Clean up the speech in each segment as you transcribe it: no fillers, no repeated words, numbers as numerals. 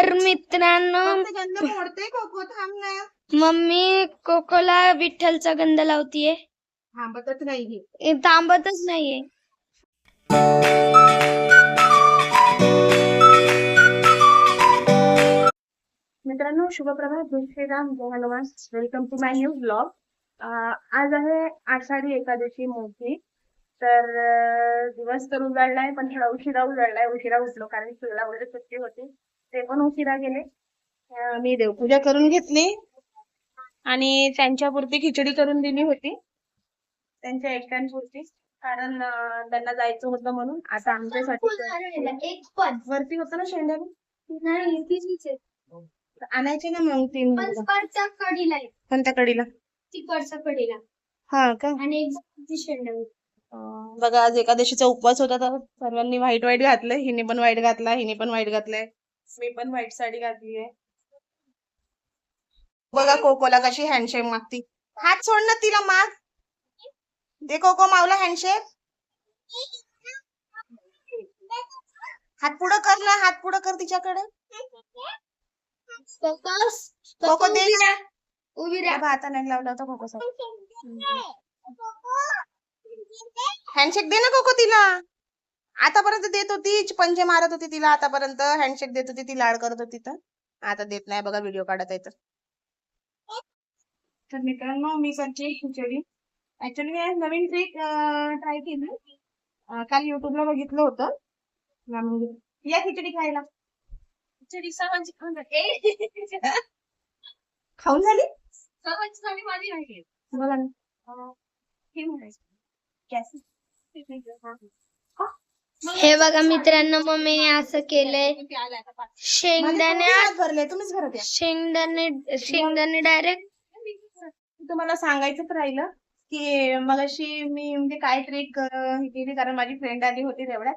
तर मित्रांनो, गंध मोडते कोको, थांब ना. मम्मी कोकोला विठ्ठलचा गंध लावतीये. थांबतच नाही. थांबतच नाहीये. मित्रांनो, शुभप्रभात, जय श्रीराम, जय Hanuman. Welcome to my new blog. आज आहे आषाढी एकादशी मोठी. तर दिवस तर उजाडलाय, पण थोडा उशिरा उठलो कारण पिवळा वगैरे सुट्टी होती, ते पण उशिरा गेले. मी देवपूजा करून घेतली आणि त्यांच्यापुरती खिचडी करून दिली होती, त्यांच्या एकट्यांपुरती, कारण त्यांना जायचं होतं म्हणून. आता आमच्यासाठी एक पण वरती होतं ना शेंडाने, नाही, तीच आणायचे ना मग 3 तिकडच्या कडीला आहे. कोणत्या कडीला? तिकडच्या कडीला हा का? आणि एक शेंडा. बघा, आज एकादशीचा उपवास होता, तर सर्वांनी व्हाईट घातलंय. हिने पण व्हाईट घातला, हिने पण व्हाईट घातलंय, मी पण व्हाईट साडी घातली आहे. बघा कोकोला कशी हँडशेक मागती. हात सोड ना, तिला माग दे. कोको मावला हँडशेक. हात पुढं कर ना, हात पुढं कर तिच्याकडे. कोको दे ना. उभी राहा. हाता नाही लावला होता कोको हँडशेक दे ना कोको तिला. आतापर्यंत देत होती, पंजे मारत होती तिला, आतापर्यंत हँडशेक देत होती, ती लाड करत होती, तर आता देत नाही. बघा, व्हिडिओ काढत आहे तर मित्रांनो, मी करते खिचडी. ऍक्च्युली मी नवीन ट्रिक ट्राय केली. काल युट्यूबला बघितलं होतं. या खिचडी खायला. खिचडी सर्वांची खाऊन झाली. सर्वांची माझी नाही. बघा ना, हे हे बघा मित्रांनो, मम्मीने असं केलंय. शेंगदाणे डायरेक्ट. तुम्हाला सांगायचंच राहिलं की मगाशी मी म्हणजे काय ट्रिक केली, कारण माझी फ्रेंड आली होती तेवढ्यात.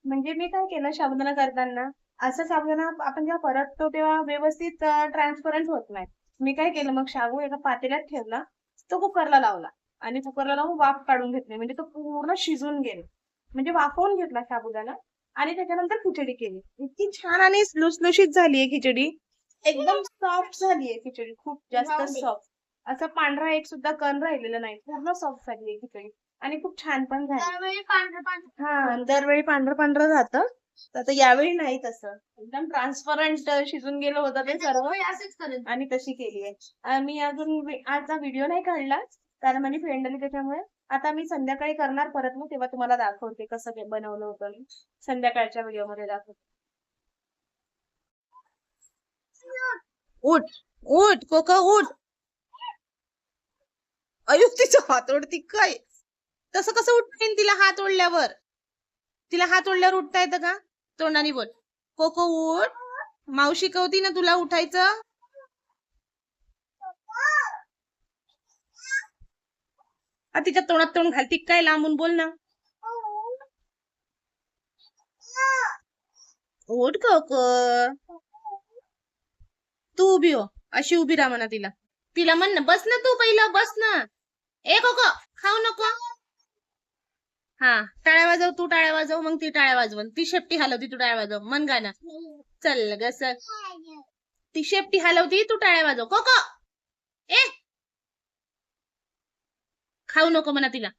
म्हणजे मी काय केलं, साबुदाणा करताना असं साबुदाणा आपण जेव्हा परततो तेव्हा व्यवस्थित ट्रान्सपरंट होत नाही. मी काय केलं, मग शाबू एका पातेल्यात ठेवला, तो कुकरला लावला आणि कुकरला लावून वाफ काढून घेतली, म्हणजे तो पूर्ण शिजून गेला, म्हणजे वाफवून घेतला साबुदाणा. आणि त्याच्यानंतर खिचडी केली. इतकी छान आणि लुसलुशीत झालीये खिचडी, एकदम सॉफ्ट झालीये खिचडी, खूप जास्त सॉफ्ट. असं पांढरा एक सुद्धा कण राहिलेला नाही, पूर्ण सॉफ्ट झालीये खिचडी आणि खूप छान पण झाली. हा, दरवेळी पांढरं राहतं, तर यावेळी नाही तसं, एकदम ट्रान्सपरंट शिजून गेलं होतं ते सर्व, आणि तशी केली आहे. मी अजून आजचा व्हिडिओ नाही काढला, कारण माझी फ्रेंड आली त्याच्यामुळे. आता मी संध्याकाळी करणार परत, मग तेव्हा तुम्हाला दाखवते कसं बनवलं होतं. मी संध्याकाळच्या व्हिडिओ मध्ये दाखवते. उठ उठ कोको उठ. अयो, तिचा हात ओढती काय? तसं कसं उठता येईल तिला हात ओढल्यावर? तिला हात ओढल्यावर उठता येतं का? तोंडाने बोल. कोको उठ, मावशी शिकवती ना तुला उठायचं. तिच्या तोंडात तोंड घालती काय? लांबून बोल ना. उठ कोको, तू उभी हो, अशी उभी राहा म्हणा तिला. तिला म्हण ना, बस ना तू, पहिलं बस ना. ए कोको, खाऊ नको. हा, टाळ्या वाजव तू, टाळ्या वाजव, मग ती टाळ्या वाजवून. ती शेपटी हलवती, तू टाळ्या वाजव, मन गाणं. चल ग सर, ती शेपटी हलवती, तू टाळ्या वाजव. कोको, ए खाऊ नको म्हणा तिला.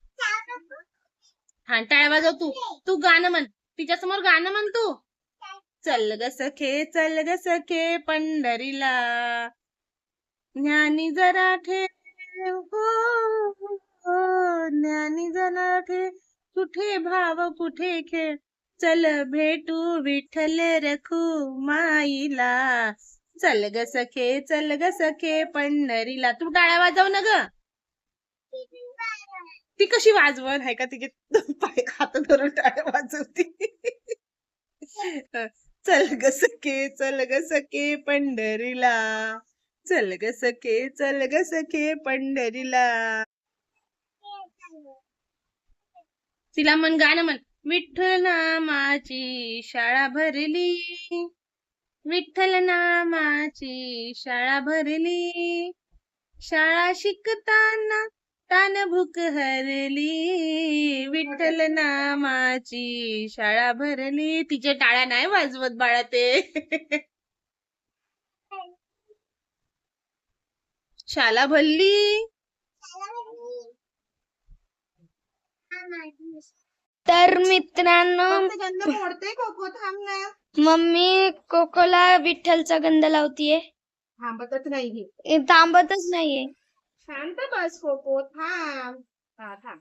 हा, टाळ्या वाजव तू. तू गाणं म्हण, तिच्या समोर गाणं म्हण तू. चल ग सखे पंढरीला, ज्ञानी जरा ठेव हो, ज्ञानी जरा ठेव, कुठे भाव कुठे खेळ, चल भेटू विठ्ठल रखू माईला. चल ग सखे पंढरीला. तू टाळ्या वाजव ना ग. ती कशी वाजवण आहे का, तिचे पाय हात धरून टाळ्या वाजवती. चल ग सखे पंढरीला, चल ग सखे पंढरीला. तिला मन गाणं म्हण. विठ्ठल नामाची शाळा भरली, विठ्ठल नामाची शाळा भरली, शाळा शिकताना तान भूक हरली, विठ्ठल नामाची शाळा भरली. तिचे टाळ्या नाही वाजवत बाळा ते. शाला भल्ली. तर मित्रांनो, गंध मोडते कोको, थांब ना. मम्मी कोकोला विठ्ठलचा गंध लावतीये. थांबतच नाही. थांबतच नाहीये. शांत बस कोको, थांब. हा थांब.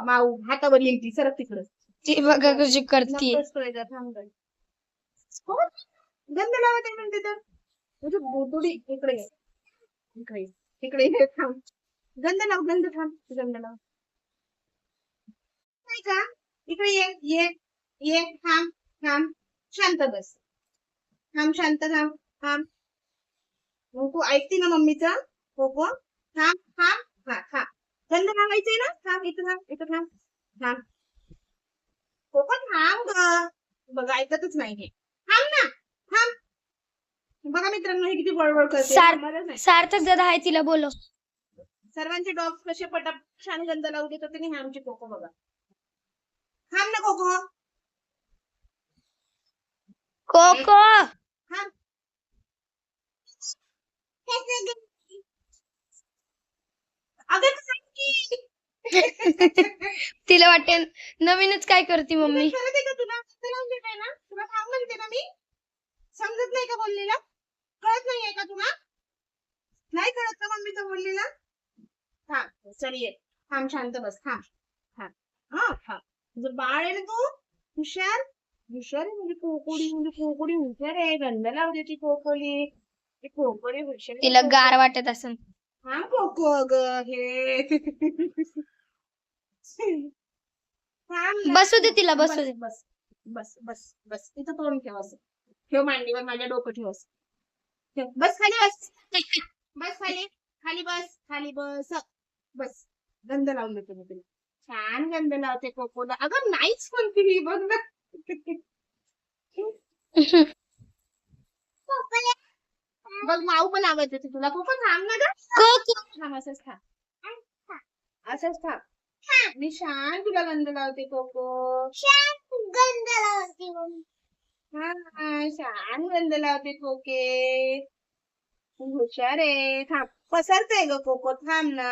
माऊ हातावर येईल ती, सरक तिकडं. ती बघा कशी करतीये. थांब. गंध लावते म्हणते तर तुझी बोटुडी इकडे ये. इकडे ये. इकडे ये. थांब. गंध लाव, गंध थांब. गंध लाव. नाही का? इकडे ये ये ये. थांब थांब. शांत बस. थांब, शांत थांब. थांब. तू ऐकते ना मम्मीचं? कोको थांब थांब. हा थांब. गंध लावायचंय ना? थांब, इथं थांब, इथं थांब. थांब कोको, थांब ग. बघा ऐकतच नाहीये. थांब ना, थांब. बघा मित्रांनो, हे किती बडबड करते. थांबतच नाही. सार्थक दादा आहे, तिला बोलव. सर्वांचे डॉग्स कसे पटाप छान गंध लावू देतात आणि हे आमची कोको बघा. थांब ना कोको. कोको थांब. अगं थांब की. तिला वाटते नवीनच काय करते मम्मी. कळत आहे का तुला? लावून देताय ना तुला? थांब म्हणते ना मी. समजत नाही का बोललेला? कळत नाहीये का तुला? नाही कळत का मम्मीचं बोललेला? थांब, चल ये. थांब, शांत बस. थांब थांब. हा थांब. तुझं बाळ आहे ना तू, हुशार हुशार आहे. म्हणजे कोकोडी हुशार आहे. गंध लावते ती कोकोली. ती कोकोडी हुशार आहे. तिला गार वाटत असं. थांब कोको अगं हे. थांब ना. बसू दे तिला, बसू दे. बस बस बस बस. इथं तोंड ठेव असं. ठेव मांडीवर, माझ्या डोकं ठेव असं. ठेव. बस खाली बस. बस खाली. खाली बस. खाली बस. बस. गंध लावून देते मी तुला. छान गंध लावते कोकोला. अगं नाहीच म्हणते मी, बघ ना. बघ माऊ पण आवडते ते तुला. कोको थांब ना ग. कोको थांब, असंच थांब. असंच थांब. मी छान तुला गंध लावते कोको. छान गंध लावते. हा छान गंध लावते कोके. तू हुशार आहे. थांब. पसरते ग कोको, थांब ना.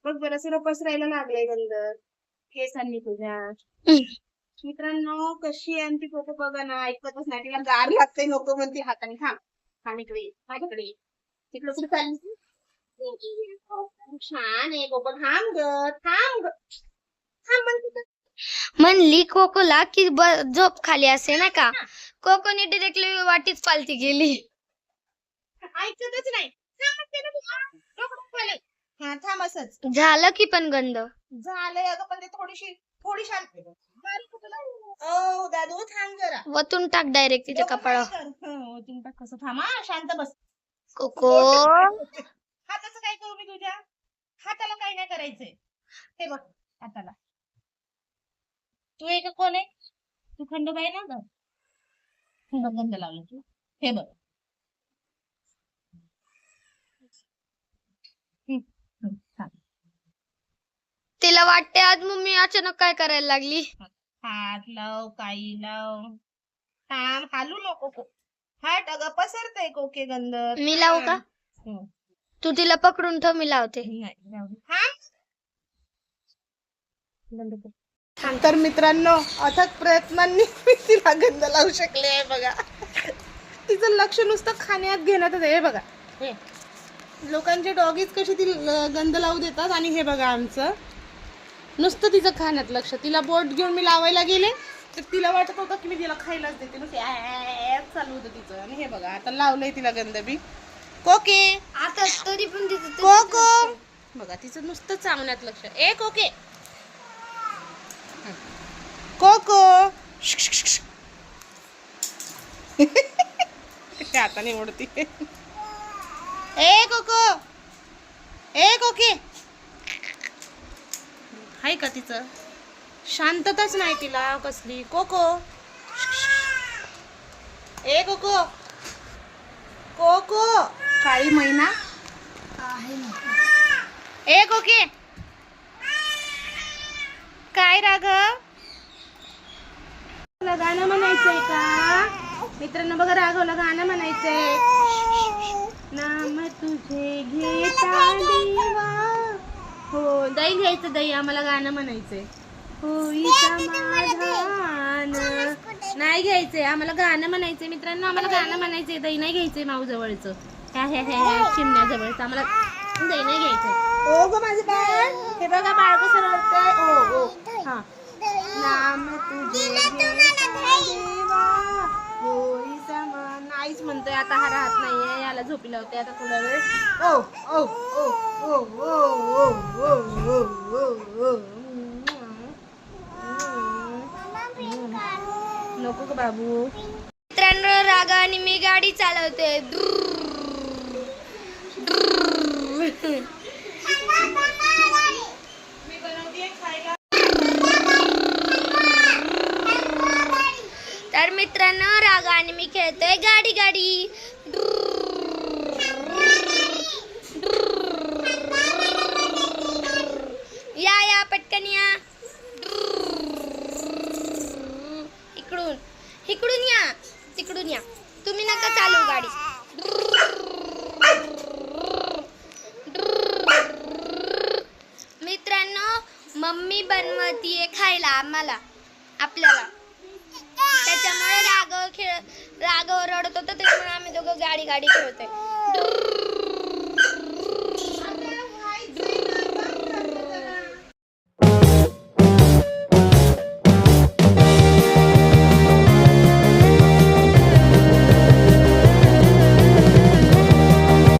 बघ बरं सर पसरायला लागलाय गंध केसांनी तुझ्या. मित्रांनो कशी आहे ती कोको बघा ना. ऐकतच नाही. तिला गार लागते. नको म्हणते हाताने. थांब थांब. इकडे माझ्याकडे तिकडे कुठे चालली? छान आहे कोको. थांब ग. थांब ग. थांब म्हणते. म्हणली कोकोला की झोप खाली असे ना का. कोकोने डिरेक्टली वाटीच पालती गेली. ऐकतच नाही. थांब म्हणते ना तुला. डोकं दुखवायलंय. हा थांब असंच. झालं की पण गंध झालंय अगं, पण ते थोडी शांत. ओ दादू थांब जरा. वतून टाक डायरेक्ट तिच्या कपाळावर. ओतून टाक. कसं थांब. हा शांत बस. कोको हाताचं काय करू मी तुझ्या? हाताला काय नाही करायचंय. हे बघ हाताला. तू एक कोण आहे? तू खंडोबाई ना ग. गंध लावलं तू. हे बघ. तिला वाटते आज मम्मी अचानक काय करायला लागली. हात लाव, काही लाव. थांब, हालू नको. हात अगं पसरतय कोके गंध. मी लावू का? तू तिला पकडून ठेव, मी लावते. तर मित्रांनो अथक प्रयत्नांनी मी तिला गंध लावू शकले. बघा तिचं लक्ष नुसतं खाण्यात घेण्यातच आहे. बघा हे लोकांचे डॉगीज कशी ती गंध लावू देतात आणि हे बघा आमचं नुसतं तिचं खाण्यात लक्ष. तिला बोट घेऊन मी लावायला गेले तर तिला वाटत होतं की मी तिला खायलाच देते. नुसतं चालू होतं तिचं. आणि हे बघा आता लावलंय तिला गंध बी. कोके आता तरी पण तिचं कोको बघा तिचं नुसतं चावण्यात लक्ष. ए कोके कोको. हाताने ओढते. ए कोको. ए कोके. हाय का तिचं शांतताच नाही तिला कसली. कोको. ए कोको. कोको. काळी मैना. ए कोके. काय राग? तुला गाणं म्हणायचंय का? मित्रांनो बघा राघवला गाणं म्हणायचंय. नाम तुझे घेता देवा. हो दही घ्यायचं, दही आम्हाला गाणं म्हणायचंय. होई समाधान. नाही घ्यायचंय, आम्हाला गाणं म्हणायचंय मित्रांनो, आम्हाला गाणं म्हणायचंय. दही नाही घ्यायचंय माऊ जवळचं, ह्या चिमण्या जवळचं आम्हाला दही नाही घ्यायचंय. ओ गं माझं बाळ, हे बघा बाळ कसं रडतंय. ओ ओ हा. नाम तुझे घेता देवा होई समान. नाहीच म्हणतोय आता, हा राहत नाहीये, याला झोपी लावते आता थोडा वेळ. ओ ओ ओ ओ ओ ओ ओ ओ ओ. नको ग बाबू. मित्रांनो राघव आणि मी गाडी चालवते. तर मित्रांनो राघव आणि मी खेळतोय गाडी गाडी. या या पटकन या. इकडून इकडून या, तिकडून या. तुम्ही नका चालू गाडी. मित्रांनो मम्मी बनवतीये खायला आम्हाला, आपल्याला. त्याच्यामुळे राघव रडत होता, त्याच्यामुळे आम्ही दोघं गाडी गाडी खेळतोय.